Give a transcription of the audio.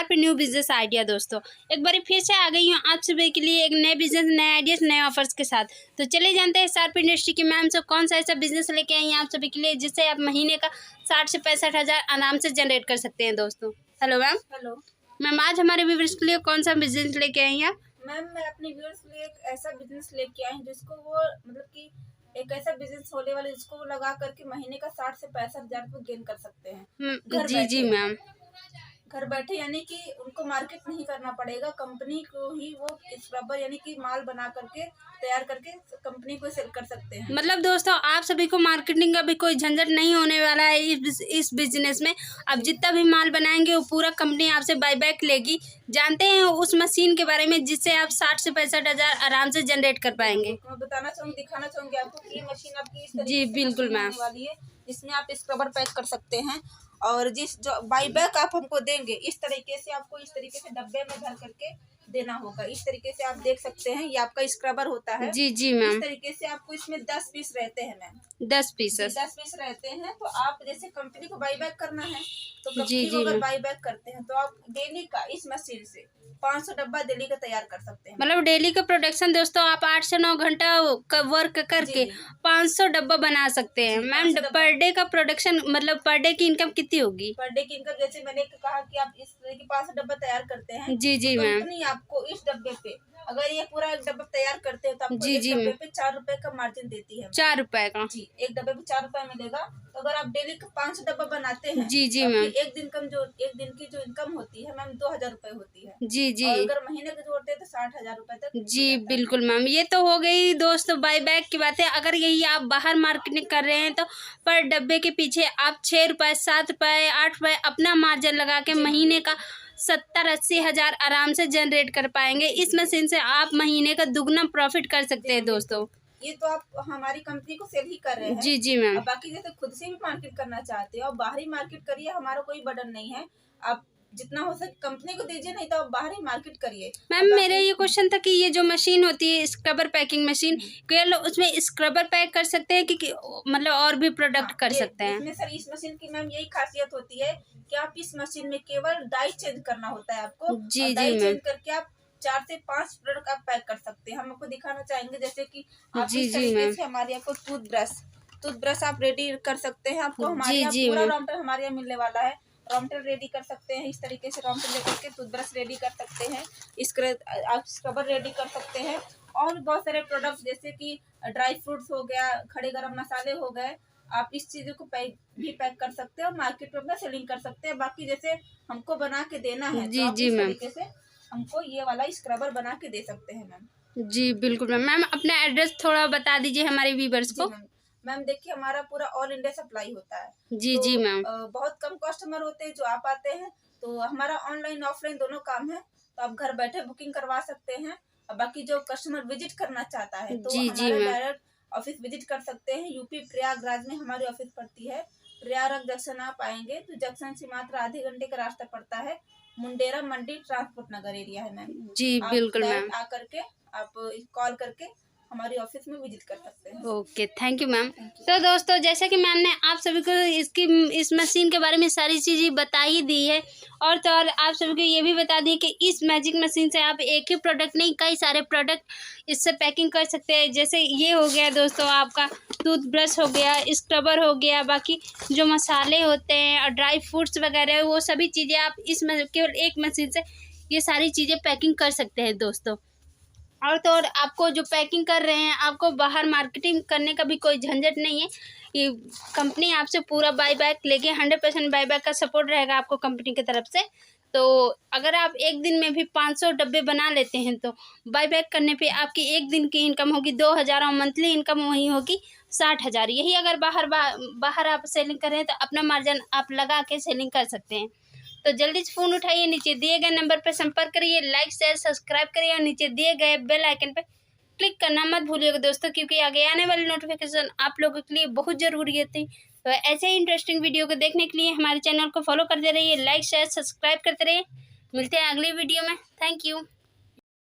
Sharp new business idea. दोस्तों एक बार फिर से आ गई हूँ आप सभी के लिए एक नए बिजनेस, नए आइडियाज, नए ऑफर्स के साथ। तो चले जानते हैं शार्प इंडस्ट्री की मैम से कौन सा ऐसा बिजनेस लेके आई हैं आप सभी के लिए जिससे आप महीने का 60 से 65 हज़ार आराम से जनरेट कर सकते हैं। दोस्तों हेलो मैम। हेलो मैम, आज हमारे व्यूअर्स के लिए कौन सा बिजनेस लेके आई हैं आप? मैम, मैं अपने व्यूअर्स के लिए एक ऐसा बिजनेस लेके आई हूँ जिसको वो मतलब कि एक ऐसा बिजनेस होने वाला जिसको वो लगा करके महीने का 60 से 65 हज़ार रुपये गेन कर सकते हैं घर जी जी बैठे। मैम। घर बैठे यानी कि उनको मार्केट नहीं करना पड़ेगा, कंपनी को ही वो स्क्रबर यानी कि माल बना करके तैयार करके कंपनी को सेल कर सकते हैं। मतलब दोस्तों आप सभी को मार्केटिंग का भी कोई झंझट नहीं होने वाला है इस बिजनेस में। अब जितना भी माल बनाएंगे वो पूरा कंपनी आपसे बाय बैक लेगी। जानते हैं उस मशीन के बारे में जिससे आप 60 से 65 हज़ार आराम से जनरेट कर पाएंगे। मैं बताना चाहूँगी, दिखाना चाहूँगी आपको कि ये मशीन आपकी इस जी तरीके से बिल्कुल मशीन मैम। आने वाली है जिसमें आप स्क्रबर पैक कर सकते हैं। और जिस जो बाई बैक आप हमको देंगे इस तरीके से आपको इस तरीके से डब्बे में भर करके देना होगा। इस तरीके से आप देख सकते हैं, ये आपका स्क्रबर होता है। जी जी इस मैम। तरीके से आपको इसमें 10 पीस रहते हैं मैम। 10 पीसेस। 10 पीस रहते हैं। तो आप जैसे कंपनी को बाई बैक करना है तो जी कंपनी को जी अगर मैम। बाई बैक करते हैं तो आप डेली का इस मशीन से 500 डब्बा डेली का तैयार कर सकते हैं। मतलब डेली का प्रोडक्शन दोस्तों आप 8 से 9 घंटा का वर्क करके 500 डब्बा बना सकते हैं। मैम पर डे का प्रोडक्शन मतलब पर डे की इनकम कितनी होगी? पर डे की इनकम जैसे मैंने कहा कि आप इस तरह की 500 डब्बा तैयार करते हैं जी जी तो मैम। कंपनी आपको इस डब्बे पे, अगर ये पूरा एक डब्बा तैयार करते हो तो आपको जी एक जी डब्बे मैम। पे 4 रुपए का मार्जिन देती है। 4 रुपए का। जी, एक डब्बे पे 4 रुपए मिलेगा। तो अगर आप डेली का 500 डब्बा बनाते हैं जी जी तो आपकी मैम। एक दिन की जो इनकम होती है मैम 2000 रुपए होती है। जी जी। और अगर महीने के जोड़ते हैं तो 60,000 रुपए तक हो जी जाता है। बिल्कुल मैम। ये तो हो गई दोस्तों बाय बैक की बातें। अगर यही आप बाहर मार्केटिंग कर रहे हैं तो पर डब्बे के पीछे आप 6 रुपए, 7 रुपए, 8 रुपए अपना मार्जिन लगा के महीने का 70-80 हज़ार आराम से जनरेट कर पाएंगे। इस मशीन से आप महीने का दुगना प्रॉफिट कर सकते हैं दोस्तों। ये तो आप हमारी कंपनी को सेल ही कर रहे हैं। जी जी मैम। अब बाकी जैसे खुद से भी मार्केट करना चाहते हो और बाहरी मार्केट करिए, हमारा कोई बर्डन नहीं है। आप जितना हो सके कंपनी को दीजिए, नहीं तो आप बाहर ही मार्केट करिए। मैम मेरा ये क्वेश्चन था कि ये जो मशीन होती है स्क्रबर पैकिंग मशीन, केवल उसमें स्क्रबर पैक कर सकते हैं कि मतलब और भी प्रोडक्ट कर सकते हैं? इसमें सर इस मशीन की मैम यही खासियत होती है कि आप इस मशीन में केवल डाई चेंज करना होता है आपको। जी और जी डाई मैम। चेंज करके आप 4 से 5 प्रोडक्ट आप पैक कर सकते हैं। हम आपको दिखाना चाहेंगे जैसे कि आप जी इस जी तरीके मैम। से हमारे आपको टूथब्रश आप रेडी कर सकते हैं। आपको हमारे जी यहाँ जी पूरा मैम। रॉ हमारे यहाँ मिलने वाला है। रॉमटेल रेडी कर सकते हैं। इस तरीके से रॉमटेल लेकर के टूथब्रश रेडी कर सकते हैं। आप स्क्रबर रेडी कर सकते हैं। और भी बहुत सारे प्रोडक्ट जैसे कि ड्राई फ्रूट्स हो गया, खड़े गरम मसाले हो गए, आप इस चीज़ों को पैक कर सकते हैं और मार्केट में अपना सेलिंग कर सकते हैं। बाकी जैसे हमको बना के देना है तो जी आप जी इस मैम। तरीके से हमको ये वाला स्क्रबर बना के दे सकते हैं मैम। जी बिल्कुल मैम। मैम अपना एड्रेस थोड़ा बता दीजिए हमारे व्यूवर्स जी को। मैम। मैम देखिए, हमारा पूरा ऑल इंडिया सप्लाई होता है। जी तो जी मैम। बहुत कम कस्टमर होते हैं जो आ पाते हैं। तो हमारा ऑनलाइन ऑफलाइन दोनों काम है। तो आप घर बैठे बुकिंग करवा सकते हैं। और बाकी जो कस्टमर विजिट करना चाहता है तो जी जी हमारा मैम। डायरेक्ट ऑफिस विजिट कर सकते हैं। यूपी प्रयागराज में हमारी ऑफिस पड़ती है। प्रयागराज जंक्शन आप आएंगे तो जंक्शन से मात्र आधे घंटे का रास्ता पड़ता है। मुंडेरा मंडी ट्रांसपोर्ट नगर एरिया है मैम। जी आप बिल्कुल मैम। डायरेक्ट आकर के आप कॉल करके हमारी ऑफिस में विजिट कर सकते हैं। Okay thank you ma'am. तो दोस्तों जैसे कि मैम ने आप सभी को इस मशीन के बारे में सारी चीज़ें बता ही दी है। और तो और आप सभी को ये भी बता दी कि इस मैजिक मशीन से आप एक ही प्रोडक्ट नहीं कई सारे प्रोडक्ट इससे पैकिंग कर सकते हैं। जैसे ये हो गया दोस्तों आपका टूथब्रश हो गया, स्क्रबर हो गया, बाकी जो मसाले होते हैं और ड्राई फ्रूट्स वगैरह वो सभी चीज़ें आप केवल एक मशीन से ये सारी चीज़ें पैकिंग कर सकते हैं दोस्तों। और तो और आपको जो पैकिंग कर रहे हैं आपको बाहर मार्केटिंग करने का भी कोई झंझट नहीं है। ये कंपनी आपसे पूरा बाय बैक लेके 100% बाय बैक का सपोर्ट रहेगा आपको कंपनी की तरफ से। तो अगर आप एक दिन में भी 500 डब्बे बना लेते हैं तो बाय बैक करने पे आपकी एक दिन की इनकम होगी 2000 और मंथली इनकम वही होगी 60,000। यही अगर बाहर आप सेलिंग कर रहे हैं तो अपना मार्जिन आप लगा के सेलिंग कर सकते हैं। तो जल्दी से फ़ोन उठाइए, नीचे दिए गए नंबर पर संपर्क करिए, लाइक शेयर सब्सक्राइब करिए और नीचे दिए गए बेल आइकन पर क्लिक करना मत भूलिएगा दोस्तों, क्योंकि आगे आने वाली नोटिफिकेशन आप लोगों के लिए बहुत ज़रूरी होती है। तो ऐसे ही इंटरेस्टिंग वीडियो को देखने के लिए हमारे चैनल को फॉलो करते रहिए, लाइक शेयर सब्सक्राइब करते रहिए। मिलते हैं अगली वीडियो में। Thank you.